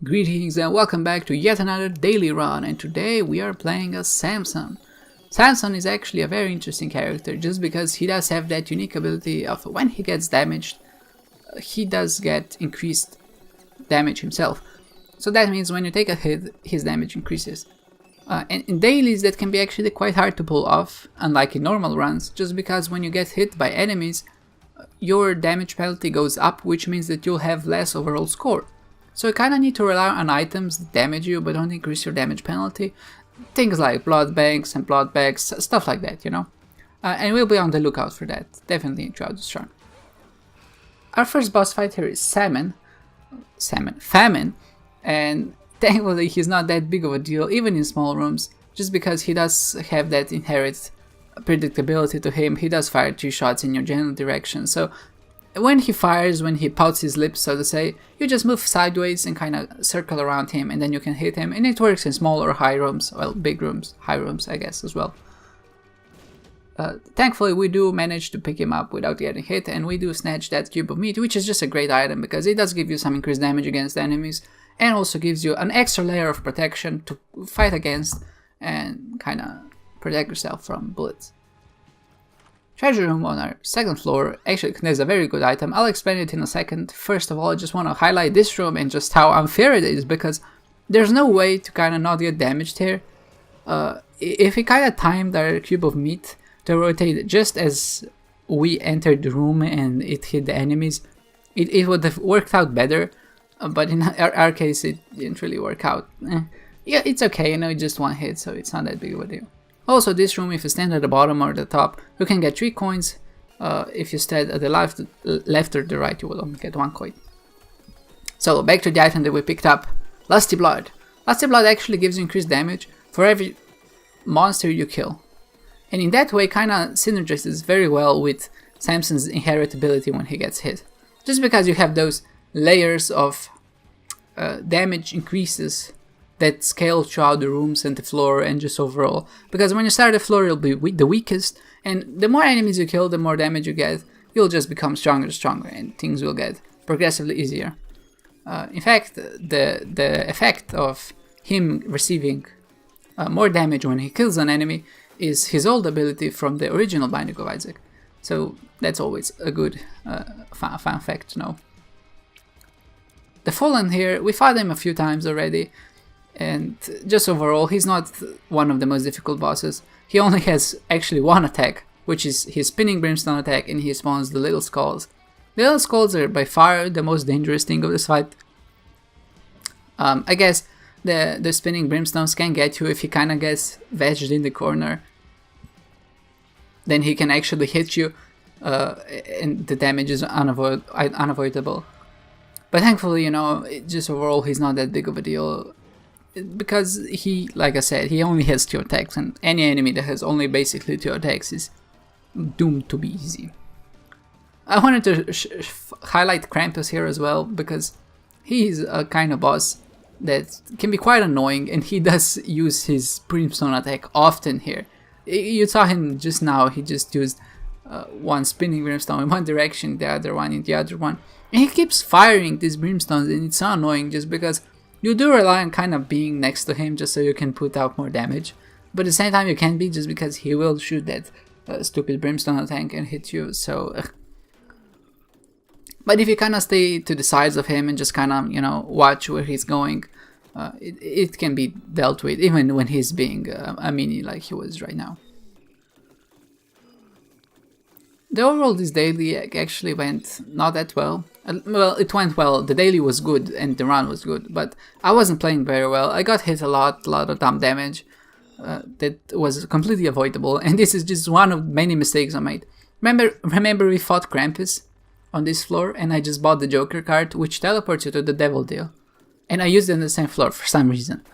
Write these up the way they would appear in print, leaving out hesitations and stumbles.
Greetings and welcome back to yet another daily run, and today we are playing as Samson. Samson is actually a very interesting character just because he does have that unique ability of when he gets damaged, he does get increased damage himself. So that means when you take a hit, his damage increases. And in dailies that can be actually quite hard to pull off, unlike in normal runs, just because when you get hit by enemies, your damage penalty goes up, which means that you'll have less overall score. So you kinda need to rely on items that damage you but don't increase your damage penalty. Things like blood banks and blood bags, stuff like that, you know. And we'll be on the lookout for that, definitely throughout this run. Our first boss fight here is Famine, and thankfully he's not that big of a deal, even in small rooms, just because he does have that inherent predictability to him. He does fire 2 shots in your general direction, so when he fires, when he pouts his lips, so to say, you just move sideways and kind of circle around him, and then you can hit him, and it works in small or high rooms, well, big rooms, high rooms, I guess, as well. Thankfully, we do manage to pick him up without getting hit, and we do snatch that cube of meat, which is just a great item, because it does give you some increased damage against enemies, and also gives you an extra layer of protection to fight against, and kind of protect yourself from bullets. Treasure room on our second floor actually contains a very good item. I'll explain it in a second. First of all, I just want to highlight this room and just how unfair it is, because there's no way to kind of not get damaged here. If we kind of timed our cube of meat to rotate just as we entered the room and it hit the enemies, it would have worked out better, but in our case it didn't really work out. Yeah, it's okay, you know, just one hit, so it's not that big of a deal. Also, this room, if you stand at the bottom or the top, you can get 3 coins. If you stand at the left or the right, you will only get 1 coin. So, back to the item that we picked up, Lusty Blood. Lusty Blood actually gives you increased damage for every monster you kill. And in that way, kinda synergizes very well with Samson's inherent ability when he gets hit. Just because you have those layers of damage increases that scale throughout the rooms and the floor and just overall. Because when you start the floor, you'll be the weakest, and the more enemies you kill, the more damage you get. You'll just become stronger and stronger, and things will get progressively easier. In fact, the effect of him receiving more damage when he kills an enemy is his old ability from the original Binding of Isaac. So that's always a good fun fact to know. The Fallen here, we fought him a few times already, and just overall, he's not one of the most difficult bosses. He only has actually one attack, which is his spinning brimstone attack, and he spawns the little skulls. The little skulls are by far the most dangerous thing of this fight. I guess the spinning brimstones can get you if he kinda gets wedged in the corner. Then he can actually hit you, and the damage is unavoidable. But thankfully, you know, just overall, he's not that big of a deal. Because he, like I said, he only has 2 attacks, and any enemy that has only basically 2 attacks is doomed to be easy. I wanted to highlight Krampus here as well, because he's a kind of boss that can be quite annoying, and he does use his brimstone attack often here. You saw him just now, he just used one spinning brimstone in one direction, the other one in the other one, and he keeps firing these brimstones, and it's so annoying just because you do rely on kind of being next to him just so you can put out more damage, but at the same time you can't be, just because he will shoot that stupid brimstone attack and hit you, so... But if you kind of stay to the sides of him and just kind of, you know, watch where he's going, it can be dealt with, even when he's being a mini like he was right now. The overall this daily actually went not that well. Well, it went well, the daily was good and the run was good, but I wasn't playing very well. I got hit a lot of dumb damage that was completely avoidable, and this is just one of many mistakes I made. Remember we fought Krampus on this floor, and I just bought the Joker card, which teleports you to the Devil Deal, and I used it on the same floor for some reason.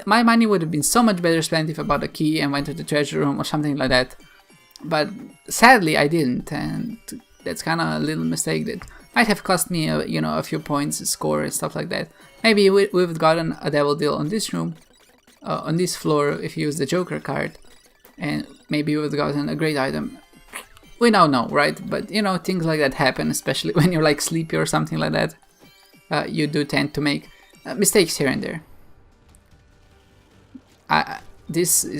My money would have been so much better spent if I bought a key and went to the treasure room or something like that, but sadly I didn't, and that's kind of a little mistake that might have cost me you know, a few points, a score and stuff like that. Maybe we would have gotten a Devil Deal on this room, on this floor, if you use the Joker card, and maybe we would have gotten a great item. We now know, right? But you know, things like that happen, especially when you're like sleepy or something like that. You do tend to make mistakes here and there.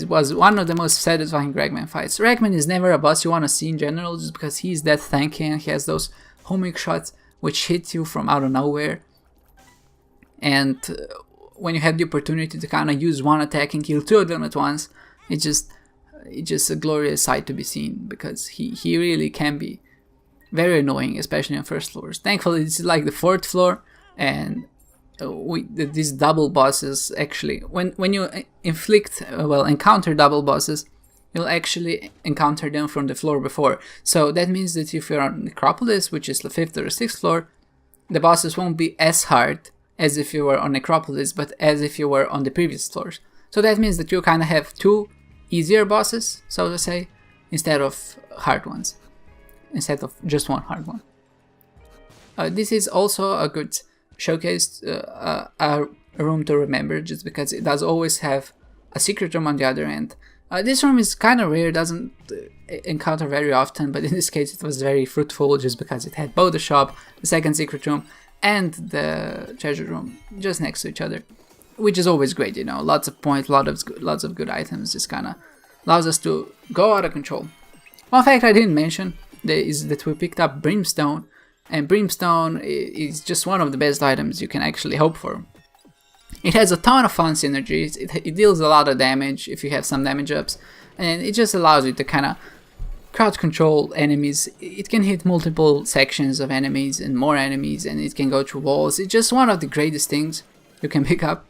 Was one of the most satisfying Ragman fights. Ragman is never a boss you want to see in general, just because he's that tanky and he has those homing shots which hit you from out of nowhere. And when you have the opportunity to kind of use one attack and kill two of them at once, it's just a glorious sight to be seen, because he really can be very annoying, especially on first floors. Thankfully, this is like the 4th floor, and these double bosses actually, when you encounter double bosses, you'll actually encounter them from the floor before. So that means that if you're on Necropolis, which is the 5th or 6th floor, the bosses won't be as hard as if you were on Necropolis, but as if you were on the previous floors. So that means that you kind of have 2 easier bosses, so to say, instead of hard ones, instead of just one hard one. This is also a good showcase, a room to remember, just because it does always have a secret room on the other end. This room is kind of rare, doesn't encounter very often, but in this case it was very fruitful, just because it had both the shop, the second secret room, and the treasure room just next to each other, which is always great, you know. Lots of points, lots of good items, just kind of allows us to go out of control. One fact I didn't mention is that we picked up Brimstone, and Brimstone is just one of the best items you can actually hope for. It has a ton of fun synergies, it deals a lot of damage if you have some damage ups, and it just allows you to kind of crowd control enemies. It can hit multiple sections of enemies and more enemies, and it can go through walls. It's just one of the greatest things you can pick up.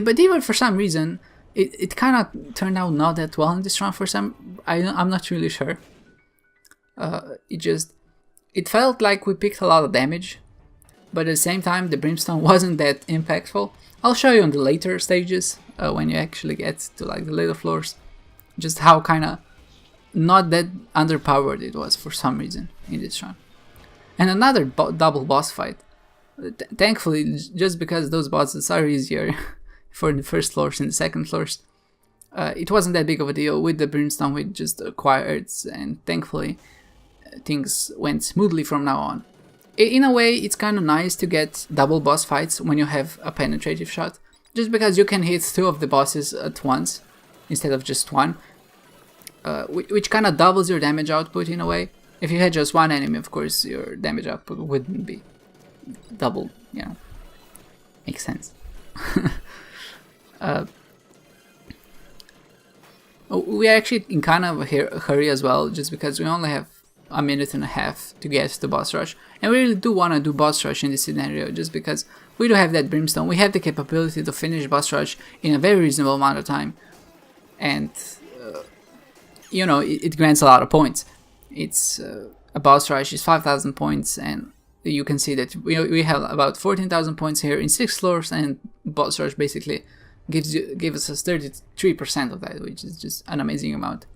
But even for some reason, it kind of turned out not that well in this run for some... I'm not really sure. It felt like we picked a lot of damage, but at the same time the Brimstone wasn't that impactful. I'll show you on the later stages, when you actually get to like the later floors, just how kind of not that underpowered it was for some reason in this run. And another double boss fight. Thankfully, just because those bosses are easier for the first floors and the second floors, it wasn't that big of a deal. With the Brimstone we just acquired, and thankfully things went smoothly from now on. In a way, it's kind of nice to get double boss fights when you have a penetrative shot, just because you can hit 2 of the bosses at once instead of just one, which kind of doubles your damage output in a way. If you had just one enemy, of course, your damage output wouldn't be double, you know. Makes sense. We are actually in kind of a hurry as well, just because we only have a minute and a half to get to boss rush, and we really do want to do boss rush in this scenario, just because we do have that Brimstone. We have the capability to finish boss rush in a very reasonable amount of time, and you know, it grants a lot of points. It's a boss rush is 5,000 points, and you can see that we have about 14,000 points here in 6 floors, and boss rush basically gives us 33% of that, which is just an amazing amount.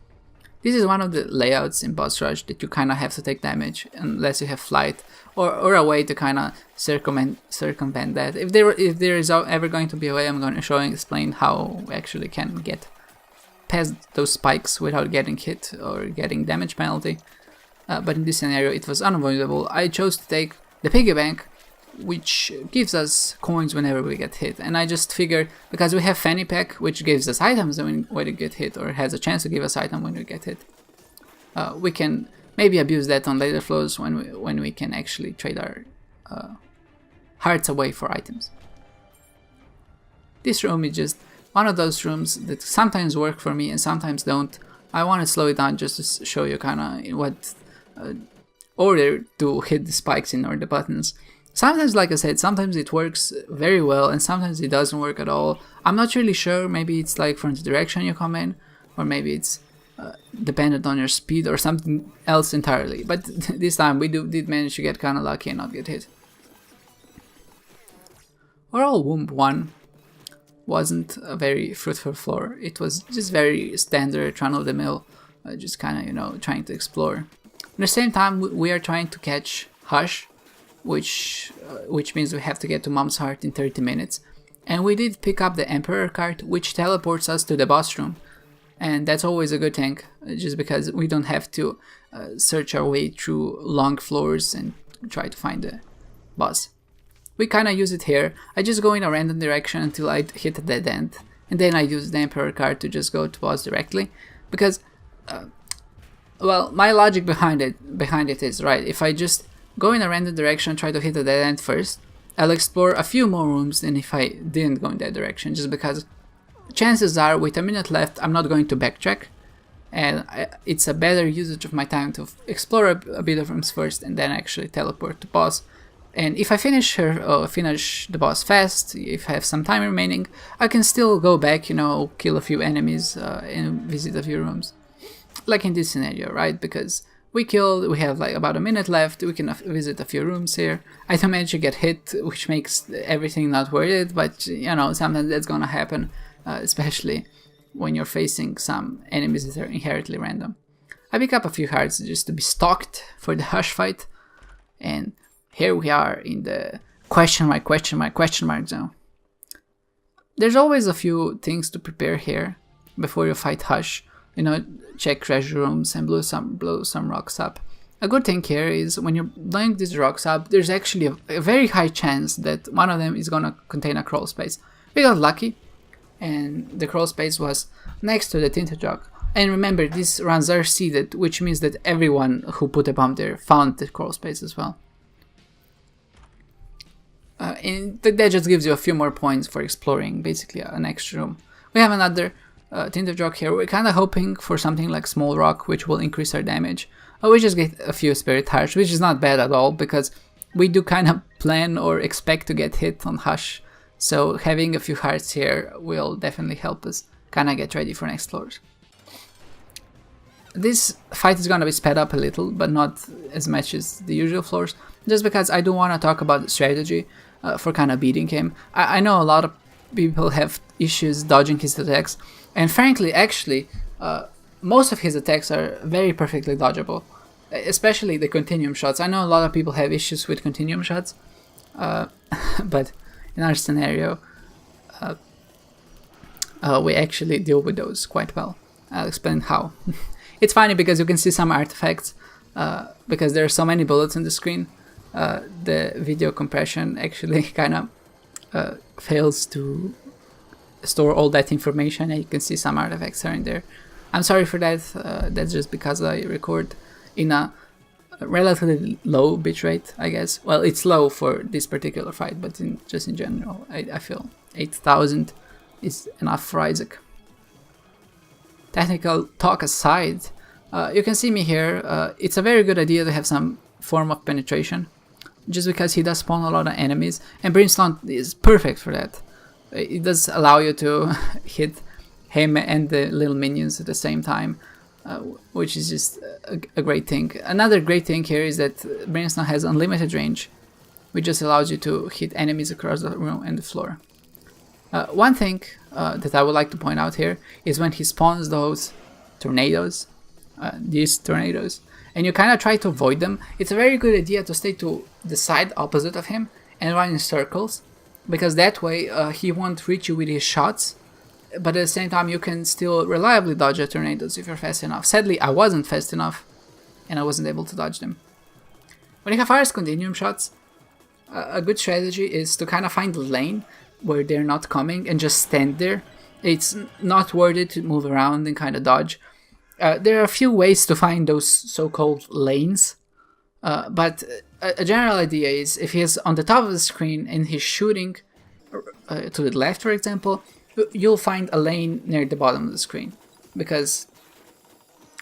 This is one of the layouts in boss rush that you kind of have to take damage unless you have flight, or a way to kind of circumvent that. If there is ever going to be a way, I'm going to show and explain how we actually can get past those spikes without getting hit or getting damage penalty. But in this scenario it was unavoidable. I chose to take the piggy bank, which gives us coins whenever we get hit, and I just figured, because we have Fanny Pack, which gives us items when we get hit, or has a chance to give us item when we get hit, we can maybe abuse that on later flows when we can actually trade our hearts away for items. This room is just one of those rooms that sometimes work for me and sometimes don't. I want to slow it down just to show you kind of what order to hit the spikes in, or the buttons. Sometimes, like I said, sometimes it works very well and sometimes it doesn't work at all. I'm not really sure, maybe it's like from the direction you come in, or maybe it's dependent on your speed or something else entirely. But this time we did manage to get kind of lucky and not get hit. Overall, Womb 1 wasn't a very fruitful floor. It was just very standard, run-of-the-mill, just kind of, you know, trying to explore. At the same time, we are trying to catch Hush, which means we have to get to Mom's Heart in 30 minutes. And we did pick up the Emperor card, which teleports us to the boss room. And that's always a good thing, just because we don't have to search our way through long floors and try to find the boss. we kind of use it here. I just go in a random direction until I hit a dead end, and then I use the Emperor card to just go to boss directly, because well, my logic behind it is, right, if I just go in a random direction, try to hit a dead end first, I'll explore a few more rooms than if I didn't go in that direction, just because chances are with a minute left I'm not going to backtrack, and it's a better usage of my time to explore a bit of rooms first and then actually teleport to boss. And if I finish the boss fast, if I have some time remaining, I can still go back, you know, kill a few enemies and visit a few rooms. Like in this scenario, right? Because we have like about a minute left, we can visit a few rooms here. I don't manage to get hit, which makes everything not worth it, but you know, sometimes that's gonna happen, especially when you're facing some enemies that are inherently random. I pick up a few hearts just to be stocked for the Hush fight, and here we are in the question mark zone. There's always a few things to prepare here before you fight Hush. You know, check treasure rooms and blow some rocks up. A good thing here is when you're blowing these rocks up, there's actually a very high chance that one of them is gonna contain a crawl space. We got lucky, and the crawl space was next to the tinted rock. And remember, these runs are seeded, which means that everyone who put a bomb there found the crawl space as well. And that just gives you a few more points for exploring, basically an extra room. We have another tinted rock here. We're kind of hoping for something like small rock, which will increase our damage. We just get a few spirit hearts, which is not bad at all, because we do kind of plan or expect to get hit on Hush. So having a few hearts here will definitely help us kind of get ready for next floors. This fight is going to be sped up a little, but not as much as the usual floors, just because I do want to talk about the strategy for kind of beating him. I know a lot of people have issues dodging his attacks, and frankly, actually, most of his attacks are very perfectly dodgeable, especially the continuum shots. I know a lot of people have issues with continuum shots, but in our scenario, we actually deal with those quite well. I'll explain how. It's funny because you can see some artifacts, because there are so many bullets on the screen. The video compression actually kind of fails to store all that information, and you can see some artifacts here and there. I'm sorry for that. That's just because I record in a relatively low bitrate, I guess. Well, it's low for this particular fight, but just in general, I feel 8000 is enough for Isaac. Technical talk aside, you can see me here. It's a very good idea to have some form of penetration, just because he does spawn a lot of enemies, and Brimstone is perfect for that. It does allow you to hit him and the little minions at the same time, which is just a great thing. Another great thing here is that Brimstone has unlimited range, which just allows you to hit enemies across the room and the floor. One thing that I would like to point out here is when he spawns those tornadoes, these tornadoes, and you kind of try to avoid them, it's a very good idea to stay to the side opposite of him and run in circles, because that way he won't reach you with his shots, but at the same time you can still reliably dodge the tornadoes if you're fast enough. Sadly, I wasn't fast enough and I wasn't able to dodge them. When you have fires continuum shots, a good strategy is to kind of find the lane where they're not coming and just stand there. It's not worth it to move around and kind of dodge. There are a few ways to find those so-called lanes, but a general idea is if he's on the top of the screen and he's shooting to the left, for example, you'll find a lane near the bottom of the screen, because,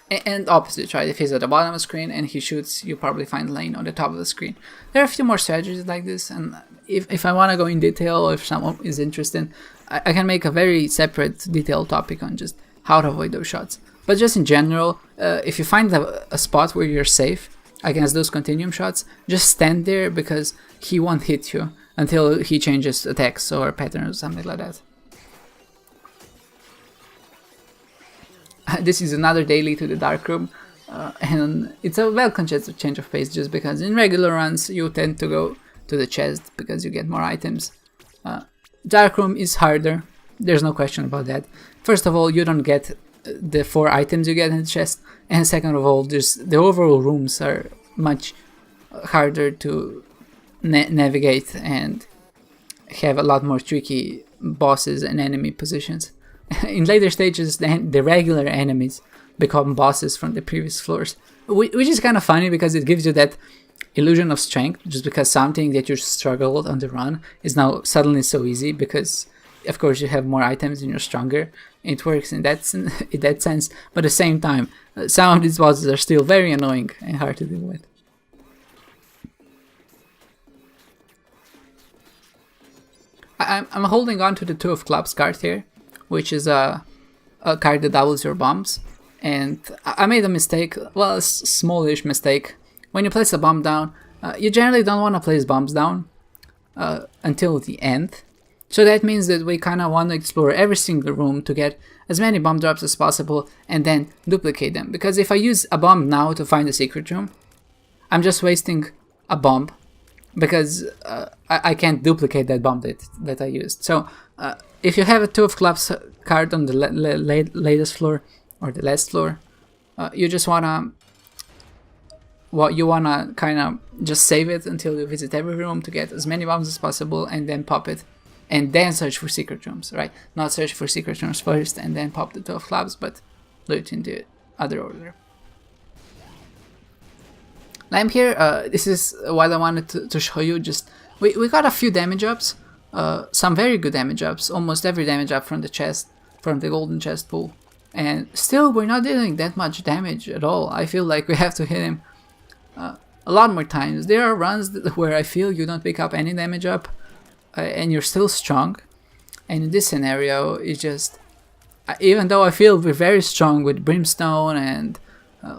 and opposite, right? If he's at the bottom of the screen and he shoots, you probably find a lane on the top of the screen. There are a few more strategies like this, and if I want to go in detail, or if someone is interested, I can make a very separate detailed topic on just how to avoid those shots. But just in general, if you find a spot where you're safe against those continuum shots, just stand there, because he won't hit you until he changes attacks or patterns or something like that. This is another daily to the dark room, and it's a well-congested change of pace, just because in regular runs you tend to go to the chest because you get more items. Dark room is harder, there's no question about that. First of all, you don't get the 4 items you get in the chest, and second of all, the overall rooms are much harder to navigate and have a lot more tricky bosses and enemy positions. In later stages, the regular enemies become bosses from the previous floors, which is kind of funny because it gives you that illusion of strength, just because something that you struggled on the run is now suddenly so easy because, of course, you have more items and you're stronger. It works in that sense, but at the same time, some of these bosses are still very annoying and hard to deal with. I'm holding on to the Two of Clubs card here, which is a card that doubles your bombs. And I made a mistake, well, a smallish mistake. When you place a bomb down, you generally don't want to place bombs down until the end. So that means that we kind of want to explore every single room to get as many bomb drops as possible and then duplicate them. Because if I use a bomb now to find a secret room, I'm just wasting a bomb because I can't duplicate that bomb that I used. So if you have a Two of Clubs card on the latest floor or the last floor, you just wanna kind of just save it until you visit every room to get as many bombs as possible and then pop it and then search for secret rooms, right? Not search for secret rooms first and then pop the Two of Clubs, but do it in the other order. I'm here, this is what I wanted to show you. Just we got a few damage ups, some very good damage ups, almost every damage up from the chest, from the golden chest pool, and still we're not dealing that much damage at all. I feel like we have to hit him a lot more times. There are runs where I feel you don't pick up any damage up and you're still strong, and in this scenario it's just, even though I feel we're very strong with Brimstone and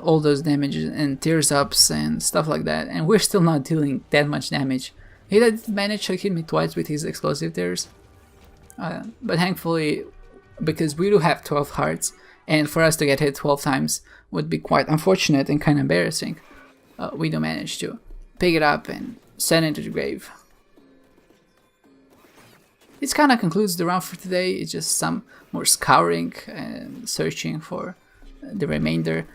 all those damages and tears ups and stuff like that, and we're still not dealing that much damage. He did manage to hit me twice with his explosive tears, but thankfully, because we do have 12 hearts, and for us to get hit 12 times would be quite unfortunate and kind of embarrassing, we do manage to pick it up and send it to the grave. This kind of concludes the round for today. It's just some more scouring and searching for the remainder.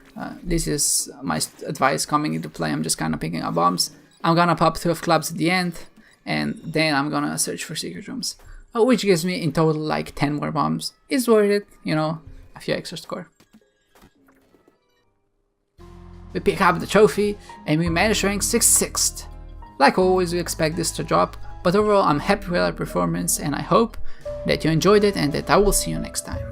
This is my advice coming into play. I'm just kind of picking up bombs. I'm gonna pop Two of Clubs at the end, and then I'm gonna search for secret rooms, which gives me in total like 10 more bombs. It's worth it, you know, a few extra score. We pick up the trophy and we manage to rank 66th. Like always, we expect this to drop, but overall I'm happy with our performance and I hope that you enjoyed it and that I will see you next time.